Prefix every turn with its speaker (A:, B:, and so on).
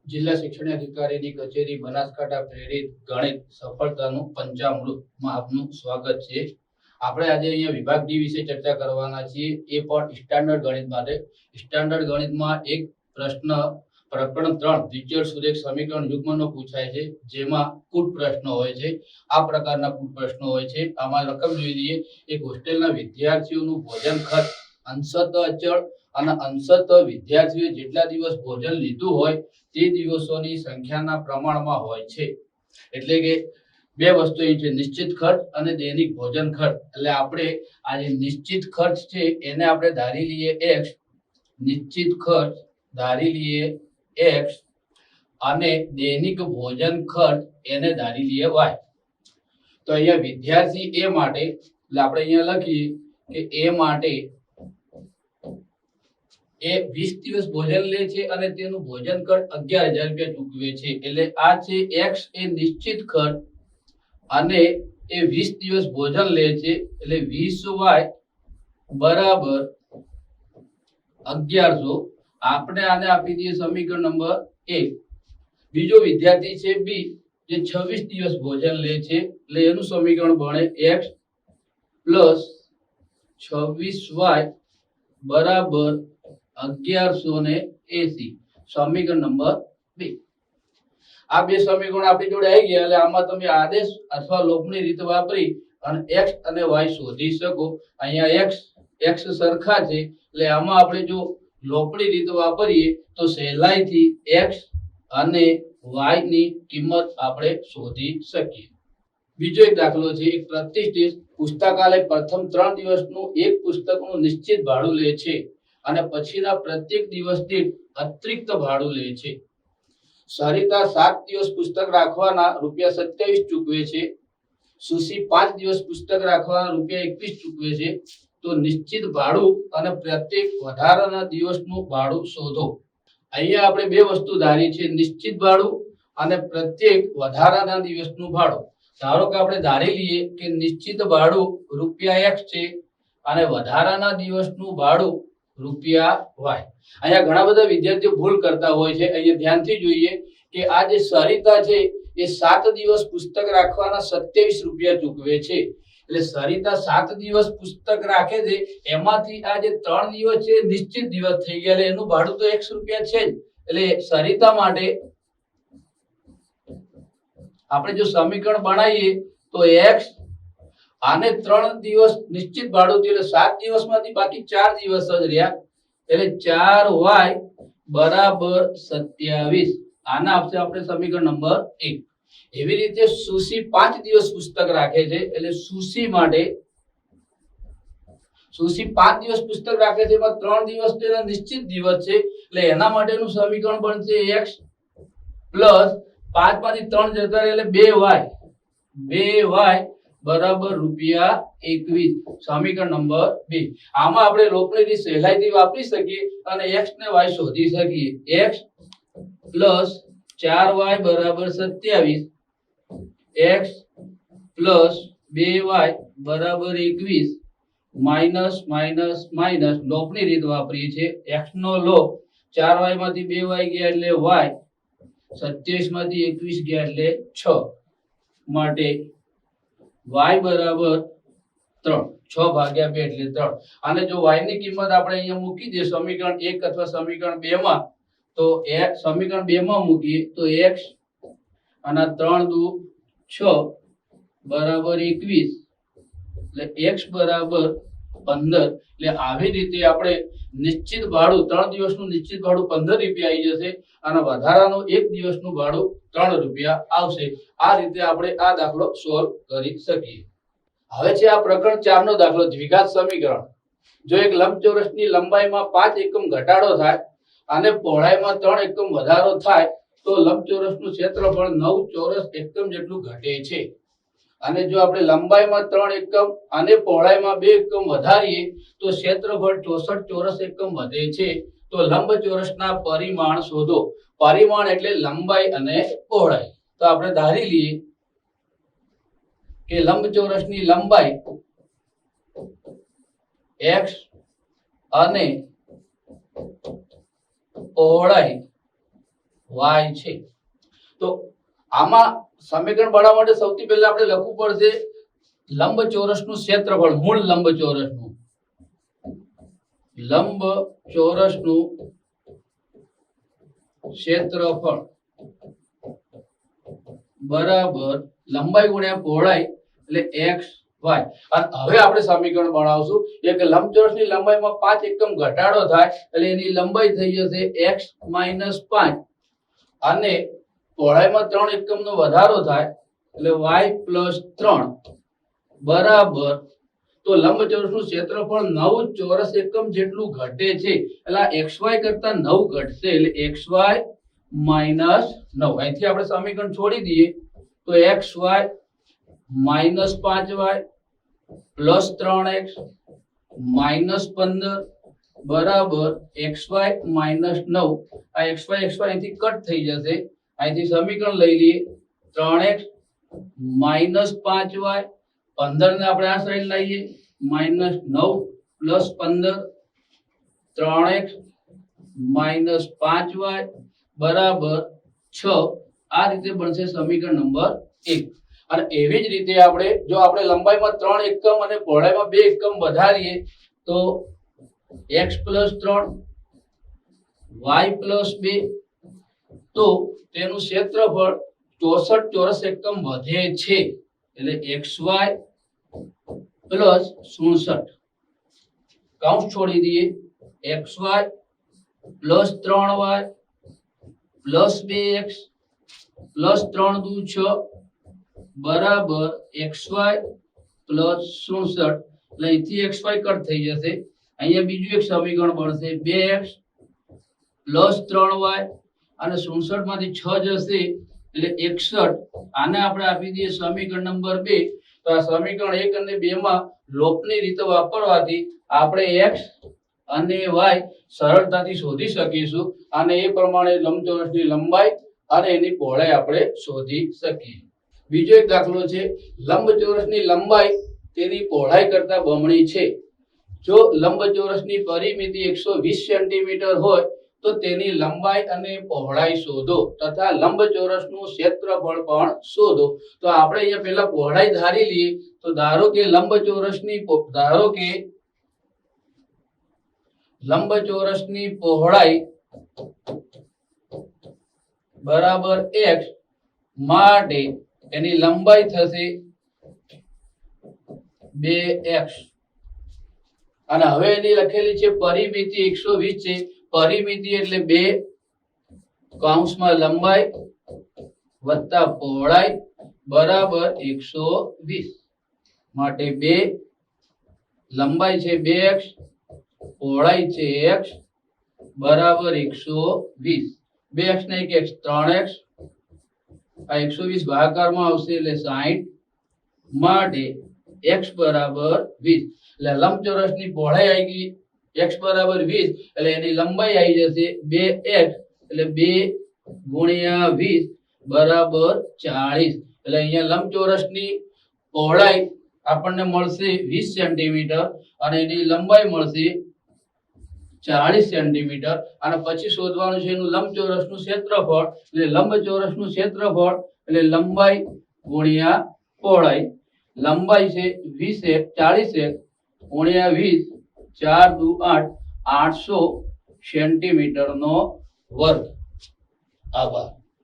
A: જિલ્લા શિક્ષણ અધિકારીની કચેરી બનાસકાંઠા પ્રેરિત ગણિત સફળતાનું પંચામૃતમાં આપનું સ્વાગત છે। આપણે આજે અહીંયા વિભાગ ડી વિશે ચર્ચા કરવાના છીએ, એ પણ સ્ટાન્ડર્ડ ગણિત માટે। સ્ટાન્ડર્ડ ગણિતમાં એક પ્રશ્ન પ્રકરણ 3 દ્વિચલ સુરેખ સમીકરણ યુગ્મનો પૂછાય છે, જેમાં કુલ પ્રશ્નો હોય છે। આ પ્રકારના કુલ પ્રશ્નો હોય છે। આમાં રકમ જોઈ લઈએ। એક હોસ્ટેલના વિદ્યાર્થીઓનું ભોજન ખર્ચ અંશતઃ અચળ અને અંશતઃ વિદ્યાર્થીઓએ જેટલા દિવસ ભોજન લીધું હોય તે દિવસોની સંખ્યાના પ્રમાણમાં હોય છે। એટલે કે બે વસ્તુ એ છે, નિશ્ચિત ખર્ચ અને દૈનિક ભોજન ખર્ચ। એટલે આપણે આ જે નિશ્ચિત ખર્ચ છે એને આપણે ધારી લઈએ x, નિશ્ચિત ખર્ચ ધારી લઈએ x અને દૈનિક ભોજન ખર્ચ એને ધારી લઈએ y। તો અહીંયા વિદ્યાર્થી એ માટે એટલે આપણે અહીંયા લખીએ કે એ માટે એ 20 દિવસ ભોજન લે છે અને તેનું ભોજન ખર્ચ 11,000 રૂપિયા ચૂકવે છે। એટલે આ છે x એ નિશ્ચિત ખર્ચ અને એ 20 દિવસ ભોજન લે છે, એટલે 20y બરાબર 1100। આપણે આને આપી દઈએ સમીકરણ નંબર 1। બીજો વિદ્યાર્થી છે b, જે 26 દિવસ ભોજન લે છે, એટલે એનું સમીકરણ બને x પ્લસ 26y બરાબર 1180। સમીકરણ નંબર 2। આ બે સમીકરણ આપણી જોડે આવી ગયા, એટલે આમાં તમે આદેશ અથવા લોપની રીત વાપરી અને x અને y શોધી શકો। અહીંયા x સરખા છે, એટલે આમાં આપણે જો લોપની રીત વાપરીએ તો સહેલાઈથી x અને y ની કિંમત આપણે શોધી શકીએ। બીજો એક દાખલો છે, એક પ્રતિષ્ઠિત પુસ્તકાલય પ્રથમ 3 દિવસનું એક પુસ્તકનું નિશ્ચિત ભાડું લે છે અને પછીના પ્રત્યેક દિવસ દીઠ અતિરિક્ત ભાડું લે છે। સરિતા 7 દિવસ પુસ્તક રાખવાના ₹27 ચૂકવે છે, સુશી 5 દિવસ પુસ્તક રાખવાના ₹21 ચૂકવે છે। તો નિશ્ચિત ભાડું અને પ્રત્યેક વધારાના દિવસનું ભાડું શોધો। અહીંયા આપણે બે વસ્તુ ધારી છે, નિશ્ચિત ભાડું અને પ્રત્યેક વધારાના દિવસનું ભાડું। ધારો કે આપણે ધારી લઈએ કે નિશ્ચિત ભાડું ₹x છે અને વધારાના દિવસનું ભાડું ₹y। અહીંયા ઘણા બધા વિદ્યાર્થીઓ ભૂલ કરતા હોય છે। અહીંયા ધ્યાનથી જોઈએ કે આ જે સરિતા છે એ 7 દિવસ પુસ્તક રાખવાના ₹27 ચૂકવે છે। એટલે સરિતા 7 દિવસ પુસ્તક રાખે છે, એમાંથી આ જે 3 દિવસ છે નિશ્ચિત દિવસ થઈ ગયા, એટલે એનું ભાડું તો ₹x છે જ। એટલે સરિતા માટે આપણે જો સમીકરણ બનાવીએ તો x આને 3 દિવસ નિશ્ચિત ભાડું થયું, એટલે 7 દિવસમાંથી બાકી 4 દિવસ જ રહ્યા, એટલે 4y બરાબર 27। આના આપશે આપણે સમીકરણ નંબર 1। એવી રીતે સુશી 5 દિવસ પુસ્તક રાખે છે, એટલે સુશી માટે સુશી 5 દિવસ પુસ્તક રાખે છે, એમાં 3 દિવસ તેના નિશ્ચિત દિવસ છે, એટલે એના માટેનું સમીકરણ બનશે x પ્લસ 5 માંથી 3 જતા રહે એટલે 2y બરાબર ₹21। સમીકરણ નંબર 2। આમાં આપણે લોપની રીત સહેલાઈથી વાપરી શકીએ અને x ને y શોધી શકીએ। x પ્લસ 4y બરાબર 27, x પ્લસ 2y બરાબર 21 માઇનસ માઇનસ માઇનસ લોપની રીત વાપરીએ છીએ। x નો લોપ 4y માંથી 2y ગયા એટલે y, 27 માંથી 21 ગયા એટલે 6, માટે y બરાબર 3, 6 ભાગ્યા 2 એટલે 3। અને જો y ની કિંમત આપણે અહીંયા મૂકી દઈએ સમીકરણ 1 અથવા સમીકરણ 2 માં, તો સમીકરણ 2 માં મૂકીએ તો x અને 3 દુ 6 બરાબર 21, એટલે x બરાબર 15। એટલે આવી રીતે આપણે નિશ્ચિત ભાડું 3 દિવસનું નિશ્ચિત ભાડું ₹15 આવી જશે અને વધારાનું 1 દિવસનું ભાડું ₹3 આવશે। આ રીતે આપણે આ દાખલો સોલ્વ કરી શકીએ। હવે છે આ પ્રકરણ 4 નો દાખલો, દ્વિઘાત સમીકરણ। જો એક લંબચોરસની લંબાઈમાં 5 એકમ ઘટાડો થાય અને પહોળાઈમાં 3 એકમ વધારો થાય તો લંબચોરસનું ક્ષેત્રફળ 9 ચોરસ એકમ જેટલું ઘટે છે। અને જો આપણે લંબાઈમાં 3 એકમ અને પહોળાઈમાં 2 એકમ વધારીએ તો ક્ષેત્રફળ 64 ચોરસ એકમ વધે છે। તો લંબચોરસના પરિમાણ શોધો। પરિમાણ એટલે લંબાઈ અને પહોળાઈ। તો આપણે ધારી લઈએ કે લંબચોરસની લંબાઈ x અને પહોળાઈ વાય છે. તો આમાં સમીકરણ બનાવવા માટે સૌથી પહેલા આપણે લખવું પડશે લંબચોરસનું ક્ષેત્રફળ, મૂળ લંબચોરસનું ક્ષેત્રફળ બરાબર લંબાઈ ગુણ્યા પહોળાઈ એટલે એક્સ વાય. અને હવે આપણે સમીકરણ બનાવશું એક લંબચોરસની લંબાઈમાં 5 એકમ ઘટાડો થાય એટલે એની લંબાઈ થઈ જશે x - 5 અને પહોળાઈમાં 3 એકમનો વધારો થાય એટલે y + 3 બરાબર. તો લંબચોરસનું ક્ષેત્રફળ 9 ચોરસ એકમ જેટલું ઘટે છે એટલે xy કરતા 9 ઘટશે એટલે xy - 9. અહીંથી આપણે સમીકરણ છોડી દઈએ તો xy - 5y + 3x - 15 બરાબર xy - 9. આ xy અહીંથી કટ થઈ જશે. અહીંથી સમીકરણ લઈ લઈએ 3x - 5y 15 ને આપણે આ સાઈડ લઈએ -9 + 15 3x - 5y બરાબર 6. આ રીતે બનશે સમીકરણ નંબર 1. અને એવી જ રીતે જો આપણે લંબાઈમાં 3 એકમ અને પહોળાઈમાં 2 એકમ વધારીએ તો x + 3 y + 2 તો તેનું ક્ષેત્રફળ 64 ચોરસ એકમ વધે છે એટલે xy + 67 કૌંસ છોડી દઈએ xy + 3y + 2x + 3 × 2 = 6 બરાબર xy + 67. એટલે અહીંથી xy કટ થઈ જશે. અહીંયા બીજું એક સમીકરણ બનશે 2x + 3y અને 67 માંથી 6 જશે એટલે 61. આને આપણે આપી દઈએ સમીકરણ નંબર 2. તો આ સમીકરણ 1 અને 2 માં લોપની રીત વાપરવાથી આપણે x અને y સરળતાથી શોધી શકીશું અને એ પ્રમાણે લંબચોરસની લંબાઈ અને એની પહોળાઈ આપણે શોધી શકીએ. બીજો એક દાખલો છે લંબચોરસની લંબાઈ તેની પહોળાઈ કરતા બમણી છે. જો લંબચોરસની પરિમિતિ 120 સેન્ટીમીટર હોય તો તેની લંબાઈ અને પહોળાઈ શોધો તથા લંબચોરસનું ક્ષેત્રફળ પણ શોધો. તો આપણે અહીંયા પહેલા પહોળાઈ ધારી લઈએ. તો ધારો કે લંબચોરસની પહોળાઈ બરાબર x માટે એની લંબાઈ થશે 2x અને હવે એની લખેલી છે પરિમિતિ 120 છે. પરિમિતિ એટલે 2 કૌંસમાં લંબાઈ વત્તા પહોળાઈ બરાબર 120 માટે 2 લંબાઈ છે 2x પહોળાઈ છે x બરાબર 120. 2x ને 1x 3x આ 120 ભાગાકારમાં આવશે એટલે 60 માટે x બરાબર 20. એટલે લંબચોરસની પહોળાઈ આવી ગઈ x બરાબર 20 એટલે એની લંબાઈ આવી જશે 2x એટલે 2 × 20 બરાબર 40. એટલે અહીંયા લંબચોરસની પહોળાઈ આપણને મળશે 20 સેન્ટીમીટર અને એની લંબાઈ મળશે 40 સેન્ટીમીટર. અને પછી શોધવાનું છે એનું લંબચોરસનું ક્ષેત્રફળ. એટલે લંબચોરસનું ક્ષેત્રફળ એટલે લંબાઈ ગુણ્યા પહોળાઈ. લંબાઈ છે 20x 40x ગુણ્યા 20 4 દુ 8 800 સેન્ટીમીટરનો વર્ગ. આભાર.